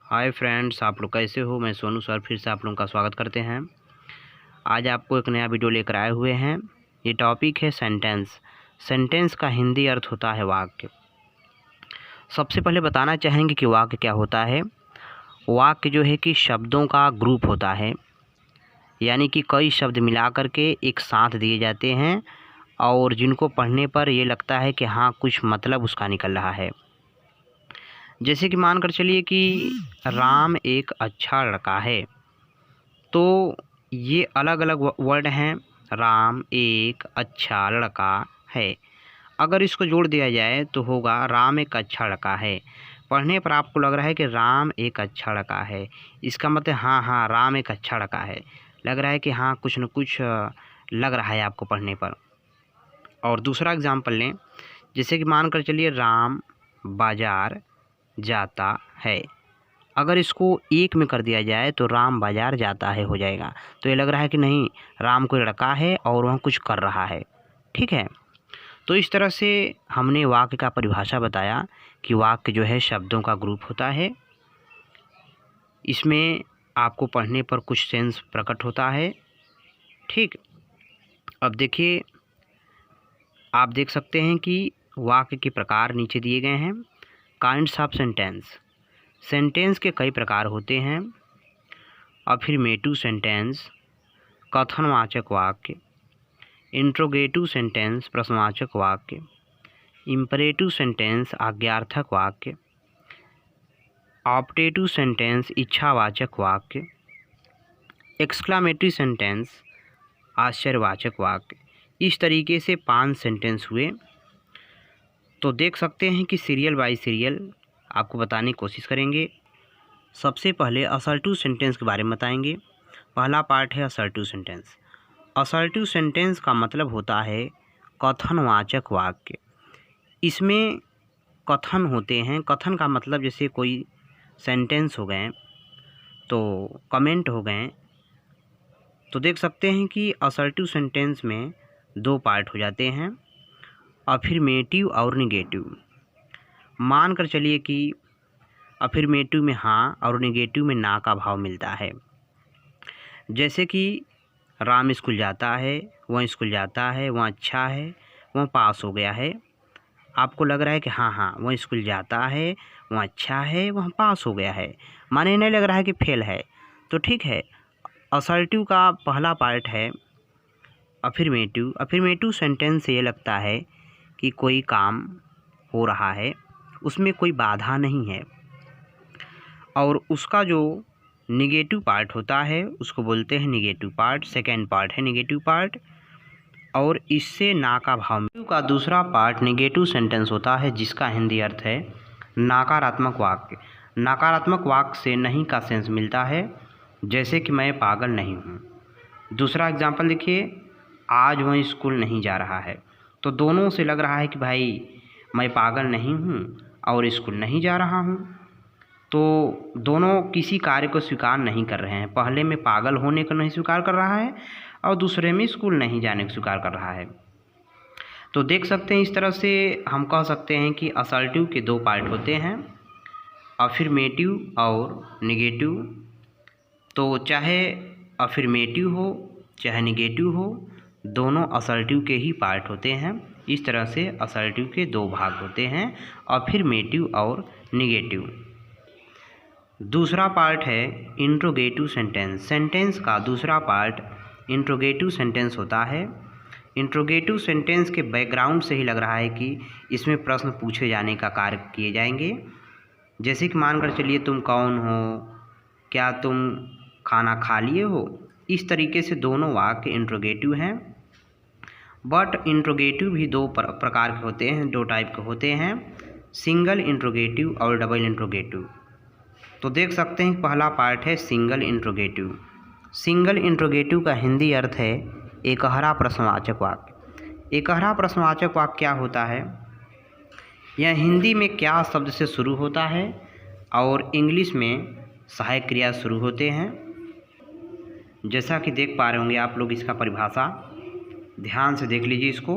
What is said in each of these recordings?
Hi friends, आप लोग कैसे हो। मैं सोनू सर फिर से आप लोगों का स्वागत करते हैं। आज आपको एक नया वीडियो लेकर आए हुए हैं। ये टॉपिक है सेंटेंस। सेंटेंस का हिंदी अर्थ होता है वाक्य। सबसे पहले बताना चाहेंगे कि वाक्य क्या होता है। वाक्य जो है कि शब्दों का ग्रुप होता है, यानी कि कई शब्द मिला करके एक साथ दिए जाते हैं और जिनको पढ़ने पर ये लगता है कि हाँ, कुछ मतलब उसका निकल रहा है। जैसे कि मान कर चलिए कि राम एक अच्छा लड़का है, तो ये अलग अलग वर्ड हैं। राम एक अच्छा लड़का है, अगर इसको जोड़ दिया जाए तो होगा राम एक अच्छा लड़का है। पढ़ने पर आपको लग रहा है कि राम एक अच्छा लड़का है, इसका मतलब हाँ राम एक अच्छा लड़का है। लग रहा है कि हाँ, कुछ न कुछ लग रहा है आपको पढ़ने पर। और दूसरा एग्जाम्पल लें, जैसे कि मान कर चलिए राम बाजार जाता है। अगर इसको एक में कर दिया जाए तो राम बाजार जाता है हो जाएगा। तो ये लग रहा है कि नहीं, राम कोई लड़का है और वह कुछ कर रहा है। ठीक है, तो इस तरह से हमने वाक्य का परिभाषा बताया कि वाक्य जो है शब्दों का ग्रुप होता है। इसमें आपको पढ़ने पर कुछ सेंस प्रकट होता है। ठीक, अब देखिए, आप देख सकते हैं कि वाक्य के प्रकार नीचे दिए गए हैं। Kinds of sentence. सेंटेंस के कई प्रकार होते हैं। अफर्मेटिव सेंटेंस, कथनवाचक वाक्य, इंट्रोगेटिव सेंटेंस प्रश्नवाचक वाक्य, इंपरेटिव सेंटेंस आज्ञार्थक वाक्य, ऑप्टेटिव सेंटेंस इच्छावाचक वाक्य, एक्सक्लामेटरी सेंटेंस आश्चर्यवाचक वाक्य। इस तरीके से 5 सेंटेंस हुए। तो देख सकते हैं कि सीरियल बाय सीरियल आपको बताने की कोशिश करेंगे। सबसे पहले असर्टिव सेंटेंस के बारे में बताएंगे। पहला पार्ट है असर्टिव सेंटेंस। असर्टिव सेंटेंस का मतलब होता है कथनवाचक वाक्य। इसमें कथन होते हैं। कथन का मतलब जैसे कोई सेंटेंस हो गए, तो कमेंट हो गए। तो देख सकते हैं कि असर्टिव सेंटेंस में 2 पार्ट हो जाते हैं, अफर्मेटिव और निगेटिव। मान कर चलिए कि अफर्मेटिव में हाँ और निगेटिव में ना का भाव मिलता है। जैसे कि राम स्कूल जाता है, वह स्कूल जाता है, वह अच्छा है, वह पास हो गया है। आपको लग रहा है कि हाँ वह स्कूल जाता है, वह अच्छा है, वह पास हो गया है, माने नहीं लग रहा है कि फेल है। तो ठीक है, असर्टिव का पहला पार्ट है अफर्मेटिव। अफर्मेटिव सेंटेंस से ये लगता है कि कोई काम हो रहा है, उसमें कोई बाधा नहीं है। और उसका जो निगेटिव पार्ट होता है उसको बोलते हैं निगेटिव पार्ट। सेकेंड पार्ट है निगेटिव पार्ट, और इससे ना का भाव का दूसरा पार्ट निगेटिव सेंटेंस होता है, जिसका हिंदी अर्थ है नकारात्मक वाक्य। नकारात्मक वाक्य से नहीं का सेंस मिलता है, जैसे कि मैं पागल नहीं हूँ। दूसरा एग्जाम्पल देखिए, आज वह स्कूल नहीं जा रहा है। तो दोनों से लग रहा है कि भाई मैं पागल नहीं हूँ और स्कूल नहीं जा रहा हूँ। तो दोनों किसी कार्य को स्वीकार नहीं कर रहे हैं। पहले में पागल होने को नहीं स्वीकार कर रहा है और दूसरे में स्कूल नहीं जाने को स्वीकार कर रहा है। तो देख सकते हैं, इस तरह से हम कह सकते हैं कि असर्टिव के 2 पार्ट होते हैं, अफर्मेटिव और निगेटिव। तो चाहे अफर्मेटिव हो चाहे निगेटिव हो, दोनों असर्टिव के ही पार्ट होते हैं। इस तरह से असर्टिव के 2 भाग होते हैं, अफर्मेटिव और निगेटिव। दूसरा पार्ट है इंट्रोगेटिव सेंटेंस। सेंटेंस का दूसरा पार्ट इंट्रोगेटिव सेंटेंस होता है। इंट्रोगेटिव सेंटेंस के बैकग्राउंड से ही लग रहा है कि इसमें प्रश्न पूछे जाने का कार्य किए जाएंगे। जैसे कि मान कर चलिए, तुम कौन हो, क्या तुम खाना खा लिए हो। इस तरीके से दोनों वाक्य इंट्रोगेटिव हैं। बट इंट्रोगेटिव भी 2 प्रकार के होते हैं, 2 टाइप के होते हैं, सिंगल इंट्रोगेटिव और डबल इंट्रोगेटिव। तो देख सकते हैं पहला पार्ट है सिंगल इंट्रोगेटिव। सिंगल इंट्रोगेटिव का हिंदी अर्थ है एकहरा प्रश्नवाचक वाक्य। एकहरा प्रश्नवाचक वाक्य क्या होता है? यह हिंदी में क्या शब्द से शुरू होता है और इंग्लिश में सहायक क्रिया शुरू होते हैं। जैसा कि देख पा रहे होंगे आप लोग, इसका परिभाषा ध्यान से देख लीजिए इसको।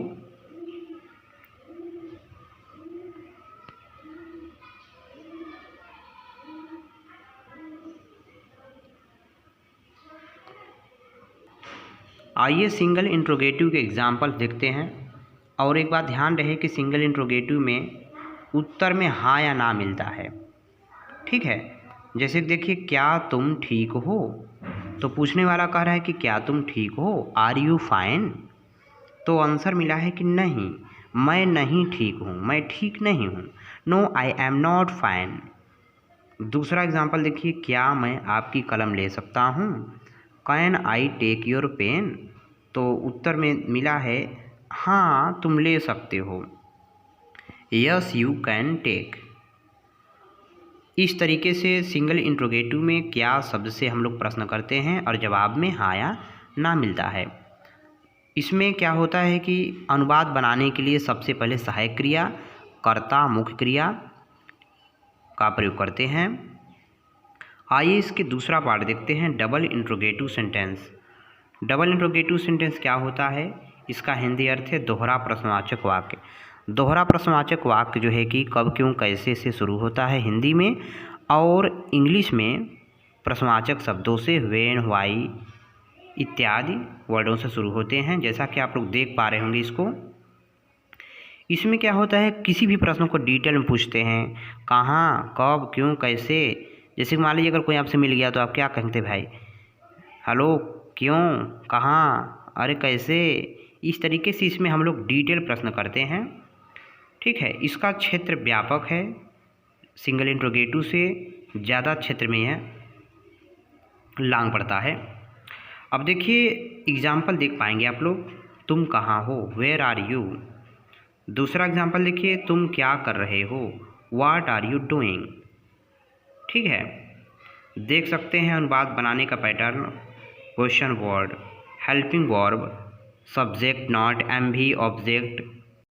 आइए सिंगल इंट्रोगेटिव के एग्जाम्पल देखते हैं। और एक बात ध्यान रहे कि सिंगल इंट्रोगेटिव में उत्तर में हाँ या ना मिलता है, ठीक है। जैसे देखिए, क्या तुम ठीक हो, तो पूछने वाला कह रहा है कि क्या तुम ठीक हो, आर यू फाइन। तो आंसर मिला है कि नहीं, मैं नहीं ठीक हूँ, मैं ठीक नहीं हूँ, no I am not fine. दूसरा एग्जाम्पल देखिए, क्या मैं आपकी कलम ले सकता हूँ, can I take your pen. तो उत्तर में मिला है हाँ तुम ले सकते हो, यस यू कैन टेक। इस तरीके से सिंगल इंट्रोगेटिव में क्या शब्द से हम लोग प्रश्न करते हैं और जवाब में हाँ या ना मिलता है। इसमें क्या होता है कि अनुवाद बनाने के लिए सबसे पहले सहायक क्रिया, कर्ता, मुख्य क्रिया का प्रयोग करते हैं। आइए इसके दूसरा पार्ट देखते हैं, double interrogative sentence. Double interrogative sentence क्या होता है, इसका हिंदी अर्थ है दोहरा प्रश्नवाचक वाक्य। दोहरा प्रश्नवाचक वाक्य जो है कि कब, क्यों, कैसे से शुरू होता है हिंदी में, और इंग्लिश में प्रश्नवाचक शब्दों से व्हेन, व्हाई इत्यादि वर्डों से शुरू होते हैं। जैसा कि आप लोग देख पा रहे होंगे इसको। इसमें क्या होता है, किसी भी प्रश्न को डिटेल में पूछते हैं, कहाँ, कब, क्यों, कैसे। जैसे मान लीजिए अगर कोई आपसे मिल गया तो आप क्या कहते भाई, हेलो, क्यों, कहाँ, अरे कैसे। इस तरीके से इसमें हम लोग डिटेल प्रश्न करते हैं, ठीक है। इसका क्षेत्र व्यापक है, सिंगल इंट्रोगेटिव से ज़्यादा क्षेत्र में यह लांग पड़ता है। अब देखिए एग्जाम्पल देख पाएंगे आप लोग, तुम कहाँ हो, वेयर आर यू। दूसरा एग्जाम्पल देखिए, तुम क्या कर रहे हो, व्हाट आर यू डूइंग, ठीक है। देख सकते हैं अनुवाद बनाने का pattern, question word, helping verb, subject not, MV, object,